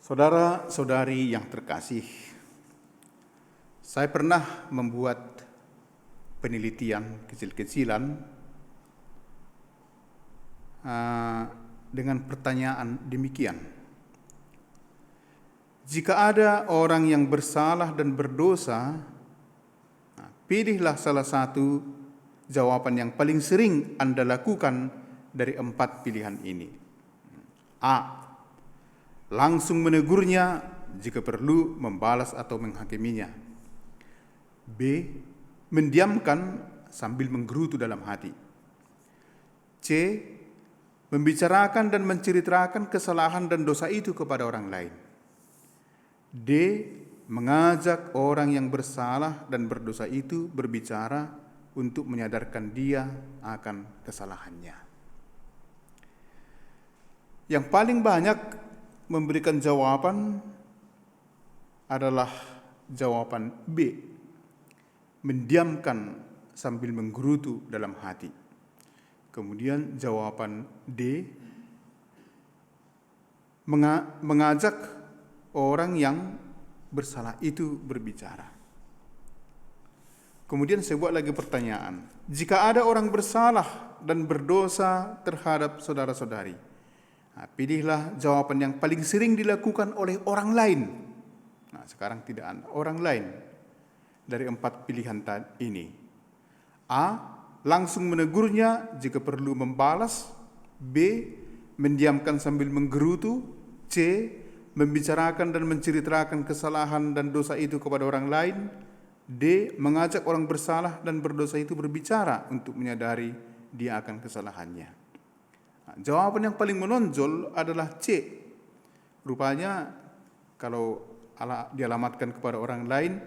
Saudara-saudari yang terkasih, saya pernah membuat penelitian kecil-kecilan dengan pertanyaan demikian. Jika ada orang yang bersalah dan berdosa, pilihlah salah satu jawaban yang paling sering Anda lakukan dari 4 pilihan ini. A. Langsung menegurnya, jika perlu membalas atau menghakiminya. B. Mendiamkan sambil menggerutu dalam hati. C. Membicarakan dan menceritakan kesalahan dan dosa itu kepada orang lain. D. Mengajak orang yang bersalah dan berdosa itu berbicara untuk menyadarkan dia akan kesalahannya. Yang paling banyak memberikan jawaban adalah jawaban B. Mendiamkan sambil menggerutu dalam hati. Kemudian jawaban D. Mengajak orang yang bersalah itu berbicara. Kemudian saya buat lagi pertanyaan. Jika ada orang bersalah dan berdosa terhadap saudara-saudari, pilihlah jawaban yang paling sering dilakukan oleh orang lain. Sekarang tidak ada orang lain dari 4 pilihan ini. A. Langsung menegurnya, jika perlu membalas. B. Mendiamkan sambil menggerutu. C. Membicarakan dan menceritakan kesalahan dan dosa itu kepada orang lain. D. Mengajak orang bersalah dan berdosa itu berbicara untuk menyadari dia akan kesalahannya. Jawaban yang paling menonjol adalah C. Rupanya kalau dialamatkan kepada orang lain,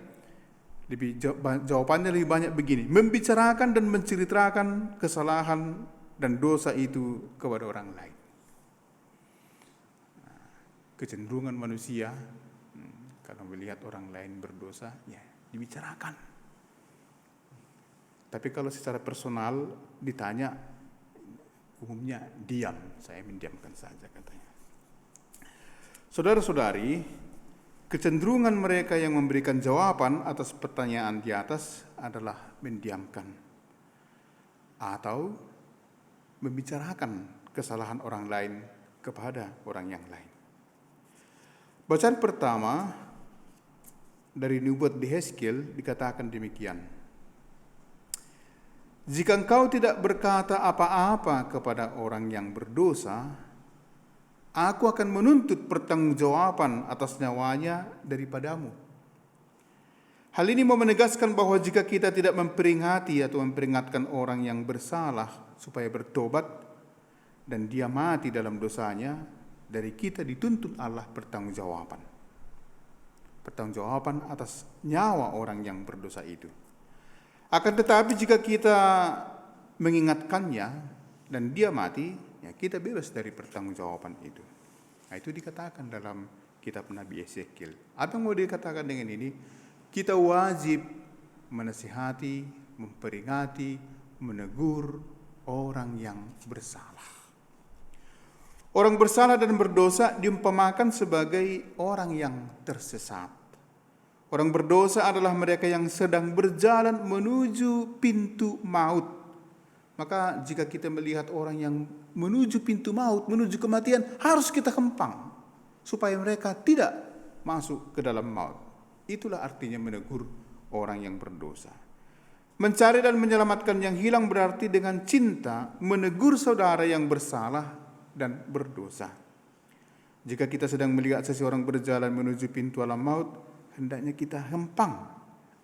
jawabannya lebih banyak begini. Membicarakan dan menceritakan kesalahan dan dosa itu kepada orang lain. Kecenderungan manusia kalau melihat orang lain berdosa, ya dibicarakan. Tapi kalau secara personal ditanya, umumnya diam, saya mendiamkan saja katanya. Saudara-saudari, kecenderungan mereka yang memberikan jawaban atas pertanyaan di atas adalah mendiamkan atau membicarakan kesalahan orang lain kepada orang yang lain. Bacaan pertama dari nubuat Yehezkiel dikatakan demikian. Jika engkau tidak berkata apa-apa kepada orang yang berdosa, aku akan menuntut pertanggungjawaban atas nyawanya daripadamu. Hal ini mau menegaskan bahwa jika kita tidak memperingati atau memperingatkan orang yang bersalah supaya bertobat dan dia mati dalam dosanya, dari kita dituntut Allah pertanggungjawaban. Pertanggungjawaban atas nyawa orang yang berdosa itu. Akan tetapi jika kita mengingatkannya dan dia mati, ya kita bebas dari pertanggungjawaban itu. Itu dikatakan dalam kitab Nabi Yehezkiel. Apa yang mau dikatakan dengan ini? Kita wajib menasihati, memperingati, menegur orang yang bersalah. Orang bersalah dan berdosa diumpamakan sebagai orang yang tersesat. Orang berdosa adalah mereka yang sedang berjalan menuju pintu maut. Maka jika kita melihat orang yang menuju pintu maut, menuju kematian, harus kita kempang supaya mereka tidak masuk ke dalam maut. Itulah artinya menegur orang yang berdosa. Mencari dan menyelamatkan yang hilang berarti dengan cinta menegur saudara yang bersalah dan berdosa. Jika kita sedang melihat seseorang berjalan menuju pintu alam maut, hendaknya kita hempang,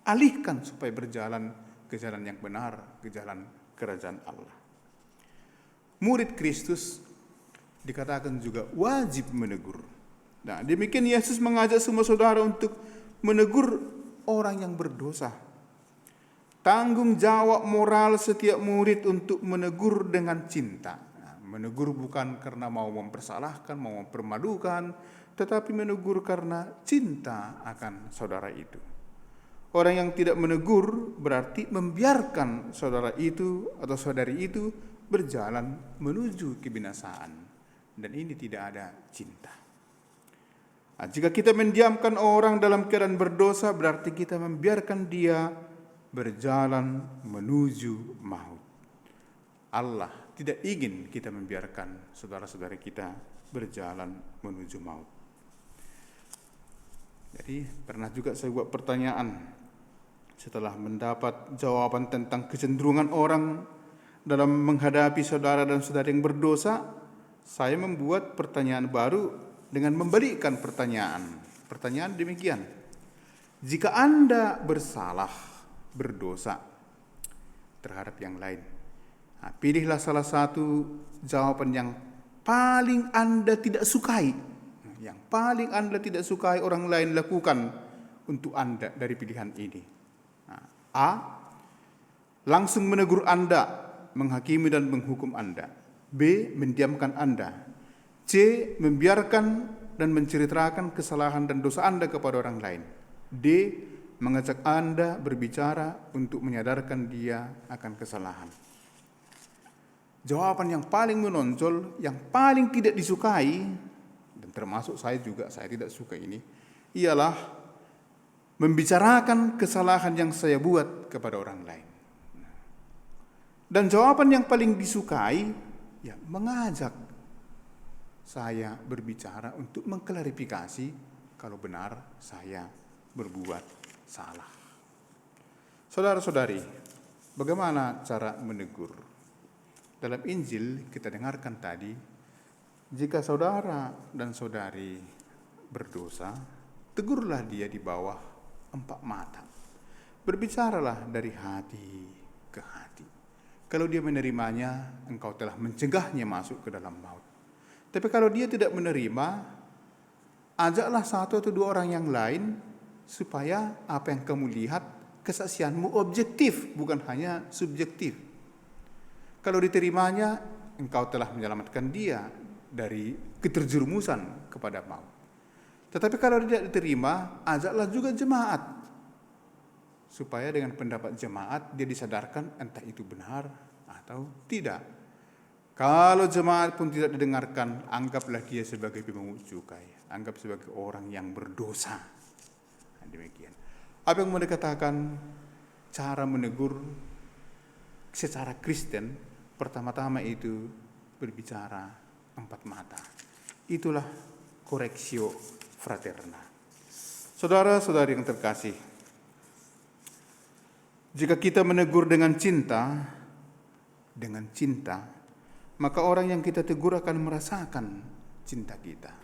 alihkan supaya berjalan ke jalan yang benar, ke jalan kerajaan Allah. Murid Kristus dikatakan juga wajib menegur. Nah, demikian Yesus mengajak semua saudara untuk menegur orang yang berdosa. Tanggung jawab moral setiap murid untuk menegur dengan cinta. Menegur bukan karena mau mempersalahkan, mau mempermalukan, tetapi menegur karena cinta akan saudara itu. Orang yang tidak menegur berarti membiarkan saudara itu atau saudari itu berjalan menuju kebinasaan. Dan ini tidak ada cinta. Jika kita mendiamkan orang dalam keadaan berdosa, berarti kita membiarkan dia berjalan menuju maut. Allah tidak ingin kita membiarkan saudara-saudara kita berjalan menuju maut. Jadi pernah juga saya buat pertanyaan setelah mendapat jawaban tentang kecenderungan orang dalam menghadapi saudara dan saudara yang berdosa, saya membuat pertanyaan baru dengan membalikkan pertanyaan. Pertanyaan demikian: jika Anda bersalah, berdosa terhadap yang lain, pilihlah salah satu jawaban yang paling Anda tidak sukai, yang paling Anda tidak sukai orang lain lakukan untuk Anda dari pilihan ini. A. Langsung menegur Anda, menghakimi dan menghukum Anda. B. Mendiamkan Anda. C. Membiarkan dan menceritakan kesalahan dan dosa Anda kepada orang lain. D. Mengajak Anda berbicara untuk menyadarkan dia akan kesalahan. Jawaban yang paling menonjol, yang paling tidak disukai, dan termasuk saya juga, saya tidak suka ini, ialah membicarakan kesalahan yang saya buat kepada orang lain. Dan jawaban yang paling disukai, ya mengajak saya berbicara untuk mengklarifikasi kalau benar saya berbuat salah. Saudara-saudari, bagaimana cara menegur? Dalam Injil kita dengarkan tadi, jika saudara dan saudari berdosa, tegurlah dia di bawah 4 mata. Berbicaralah dari hati ke hati. Kalau dia menerimanya, engkau telah mencegahnya masuk ke dalam maut. Tapi kalau dia tidak menerima, ajaklah 1 atau 2 orang yang lain supaya apa yang kamu lihat, kesaksianmu objektif, bukan hanya subjektif. Kalau diterimanya, engkau telah menyelamatkan dia dari keterjerumusan kepada maut. Tetapi kalau tidak diterima, ajaklah juga jemaat, supaya dengan pendapat jemaat dia disadarkan entah itu benar atau tidak. Kalau jemaat pun tidak didengarkan, anggaplah dia sebagai pemungut cukai, anggap sebagai orang yang berdosa. Demikian. Apa yang mau dikatakan cara menegur secara Kristen, pertama-tama itu berbicara 4 mata. Itulah correctio fraterna. Saudara-saudari yang terkasih, jika kita menegur dengan cinta, maka orang yang kita tegur akan merasakan cinta kita.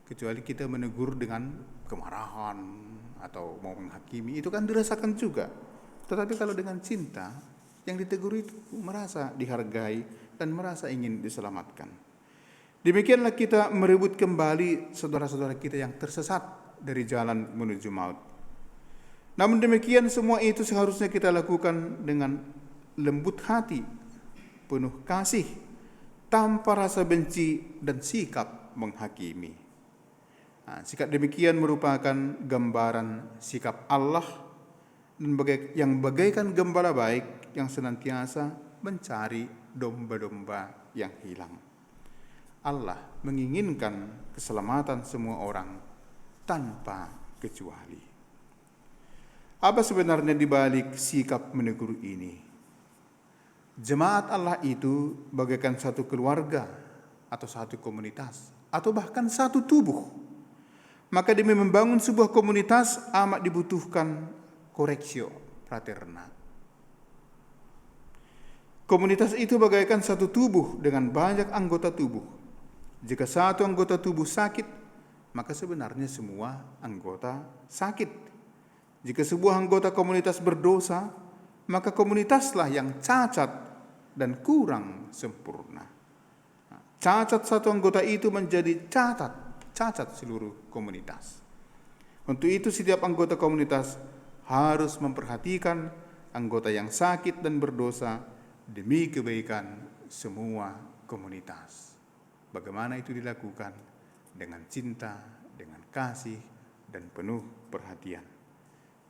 Kecuali kita menegur dengan kemarahan atau mau menghakimi, itu kan dirasakan juga. Tetapi kalau dengan cinta, yang ditegur itu merasa dihargai dan merasa ingin diselamatkan. Demikianlah kita merebut kembali saudara-saudara kita yang tersesat dari jalan menuju maut. Namun demikian semua itu seharusnya kita lakukan dengan lembut hati, penuh kasih, tanpa rasa benci dan sikap menghakimi. Sikap demikian merupakan gambaran sikap Allah yang bagaikan gembala baik yang senantiasa mencari domba-domba yang hilang. Allah menginginkan keselamatan semua orang tanpa kecuali. Apa sebenarnya di balik sikap menegur ini? Jemaat Allah itu bagaikan satu keluarga atau satu komunitas atau bahkan satu tubuh. Maka demi membangun sebuah komunitas amat dibutuhkan correctio fraterna. Komunitas itu bagaikan satu tubuh dengan banyak anggota tubuh. Jika satu anggota tubuh sakit, maka sebenarnya semua anggota sakit. Jika sebuah anggota komunitas berdosa, maka komunitaslah yang cacat dan kurang sempurna. Cacat satu anggota itu menjadi cacat seluruh komunitas. Untuk itu setiap anggota komunitas harus memperhatikan anggota yang sakit dan berdosa demi kebaikan semua komunitas. Bagaimana itu dilakukan? Dengan cinta, dengan kasih, dan penuh perhatian.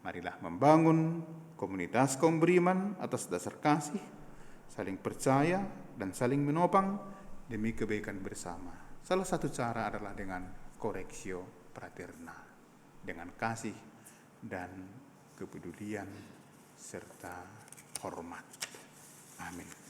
Marilah membangun komunitas kaum beriman atas dasar kasih, saling percaya dan saling menopang demi kebaikan bersama. Salah satu cara adalah dengan correctio praterna dengan kasih dan kepedulian serta hormat. Amin.